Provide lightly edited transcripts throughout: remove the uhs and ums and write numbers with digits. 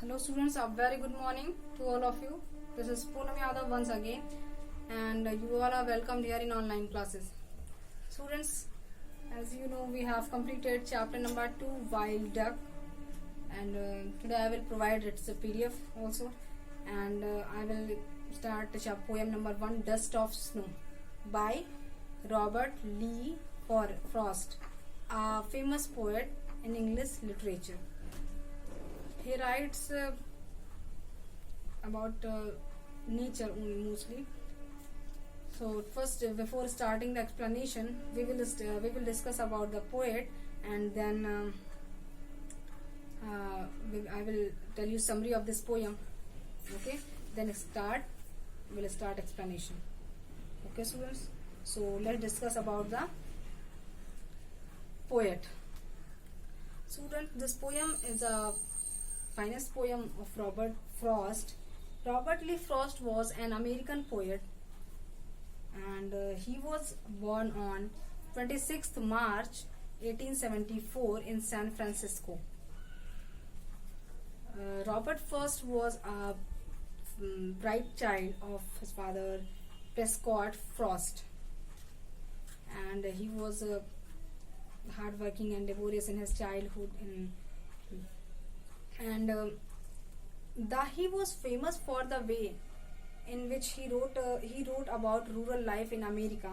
Hello students, a very good morning to all of you. This is Poonam Yadav once again, and you all are welcomed here in online classes. Students, as you know, we have completed chapter number 2, Wild Duck, and today I will provide its a PDF also, and I will start the poem number 1, Dust of Snow, by Robert Lee Frost, a famous poet in English literature. He writes about nature only mostly. So first, before starting the explanation, we will discuss about the poet, and then I will tell you summary of this poem. Okay, then we'll start explanation. Okay, students. So let's discuss about the poet. Student, this poem is a finest poem of Robert Frost. Robert Lee Frost was an American poet, and he was born on 26th March 1874 in San Francisco. Robert Frost was a bright child of his father Prescott Frost, and he was hardworking and laborious in his childhood. He was famous for the way in which he wrote about rural life in America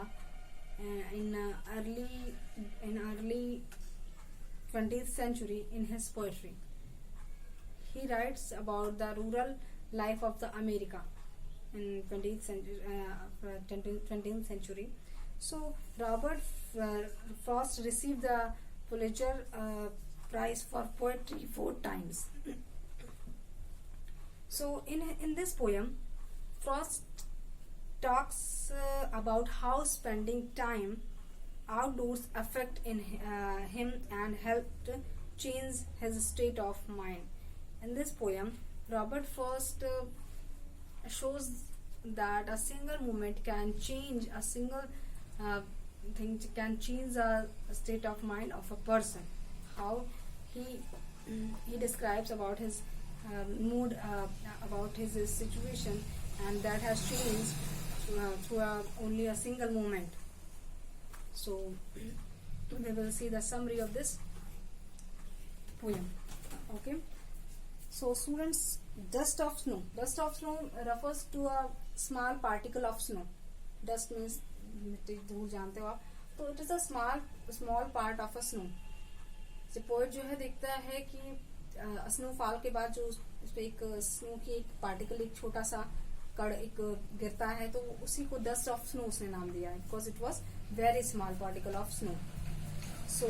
in early 20th century in his poetry. He writes about the rural life of the America in 20th century. So Robert Frost received the Pulitzer Prize for poetry 4 times. So in this poem, Frost talks about how spending time outdoors affect him and helped change his state of mind. In this poem, Robert Frost shows that a single moment can change a single thing, can change the state of mind of a person. How he describes about his mood, about his situation, and that has changed through only a single moment. So we will see the summary of this poem. Okay. So students, dust of snow. Dust of snow refers to a small particle of snow. Dust means मिट्टी, धूल जानते हो आप. तो it is a small part of a snow. So poet जो है देखता है कि स्नोफॉल के बाद जो उस पे एक स्नो की एक पार्टिकल, एक छोटा सा कण एक गिरता है, तो उसी को डस्ट ऑफ स्नो उसने नाम दिया है, because it was very small particle of snow. So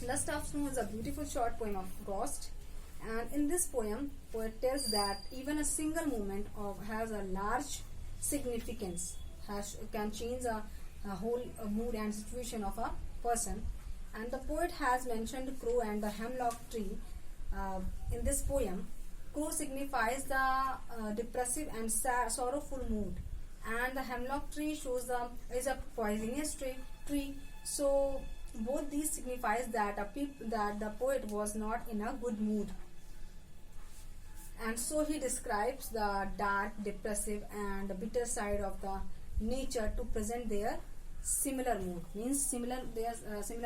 dust of snow is a beautiful short poem of Frost, and in this poem poet tells that even a single moment has a large significance, can change a whole mood and situation of a person. And the poet has mentioned crow and the hemlock tree in this poem. Crow signifies the depressive and sorrowful mood, and the hemlock tree is a poisonous tree. So both these signifies that the poet was not in a good mood. And so he describes the dark, depressive, and bitter side of the nature to present their similar mood. Means similar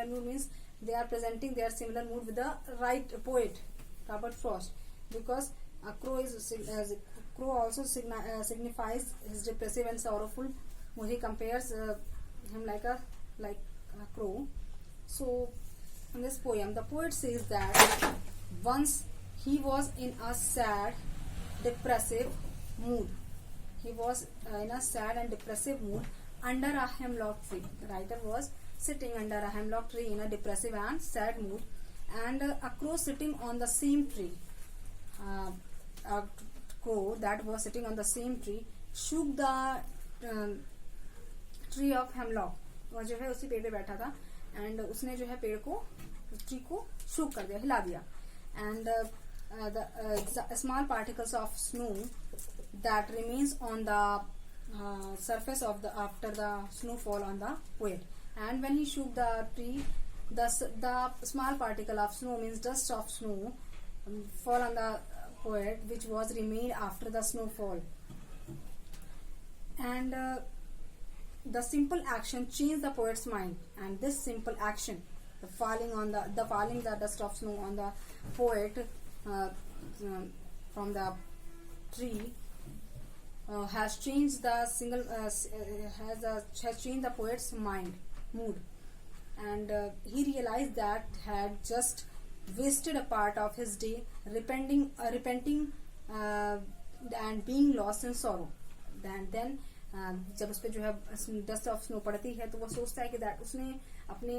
mood means they are presenting their similar mood with the right poet, Robert Frost, because a crow also signifies his depressive and sorrowful. He compares him like a crow. So in this poem, the poet says that once he was in a sad, depressive mood. He was in a sad and depressive mood under a hemlock tree. The writer was sitting under a hemlock tree in a depressive and sad mood, and a crow sitting on the same tree. A crow that was sitting on the same tree shook the tree of hemlock. वह जो है उसी पेड़ पे बैठा था, and उसने जो है पेड़ को, ट्री को shook कर दिया, हिला दिया. And the small particles of snow that remains on the surface of after the snowfall on the poet. And when he shook the tree, the small particle of snow, means dust of snow, fall on the poet, which was remained after the snowfall. And the simple action changed the poet's mind. And this simple action, the falling the dust of snow on the poet from the tree, has changed the poet's mood, and he realized that had just wasted a part of his day repenting and being lost in sorrow. And then जब उस पे जो है dust of snow पड़ती है तो वो सोचता है कि दैट उसने अपने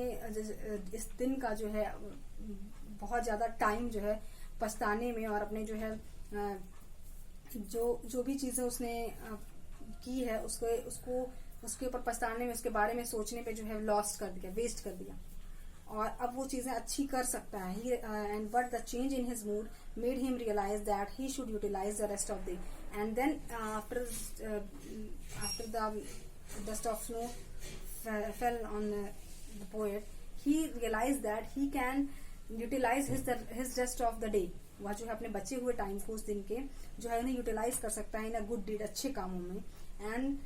इस दिन का जो है बहुत ज्यादा टाइम जो है पछताने में और अपने जो है जो भी चीजें उसने की है उसके ऊपर पछताने में, उसके बारे में सोचने पे जो है लॉस्ट कर दिया, वेस्ट कर दिया, और अब वो चीजें अच्छी कर सकता है. And but the change in his mood made him realise that he should utilise the rest of the. And then after the dust of snow fell on the poet, he realized that he can utilize his rest of the day. वह जो है अपने बचे हुए time को उस दिन के जो है उन्हें यूटिलाइज कर सकता है इन अ गुड डीड, अच्छे कामों में, and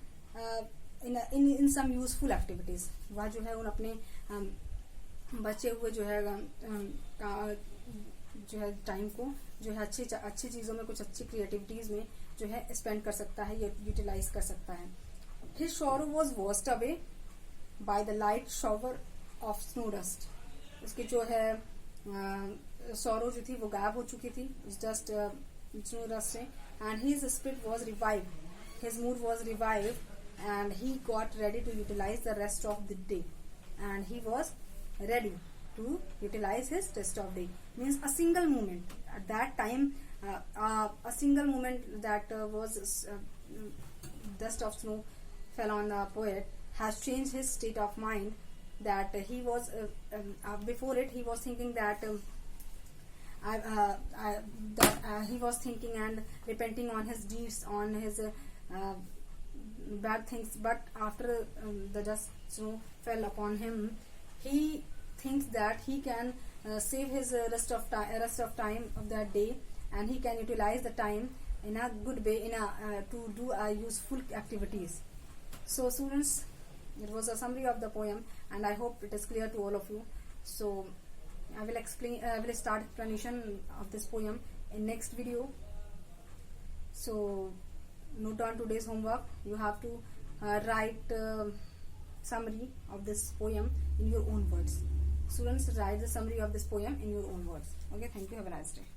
in some useful activities. वह जो है उन अपने बचे हुए जो है टाइम को जो है अच्छी चीजों में, कुछ अच्छी क्रिएटिविटीज में जो है स्पेंड कर सकता है, यूटिलाइज कर सकता है. His sorrow was washed away by the light shower of snow dust. उसकी जो है sorrow जो थी वो गायब हो चुकी थी उस dust snow dust से, and his spirit was revived, his mood was revived, and he got ready to utilize the rest of the day, and he was ready to utilize his rest of day. Means a single moment at that time, a single moment that was dust of snow fell on the poet has changed his state of mind. That he was before it he was thinking that he was thinking and repenting on his deeds, on his bad things, but after the dust snow fell upon him, he thinks that he can save his rest of time of that day, and he can utilize the time in a good way, to do useful activities. So students, it was a summary of the poem, and I hope it is clear to all of you. So I will start explanation of this poem in next video. So note down today's homework. You have to write summary of this poem in your own words. Students, write the summary of this poem in your own words. Okay, thank you. Have a nice day.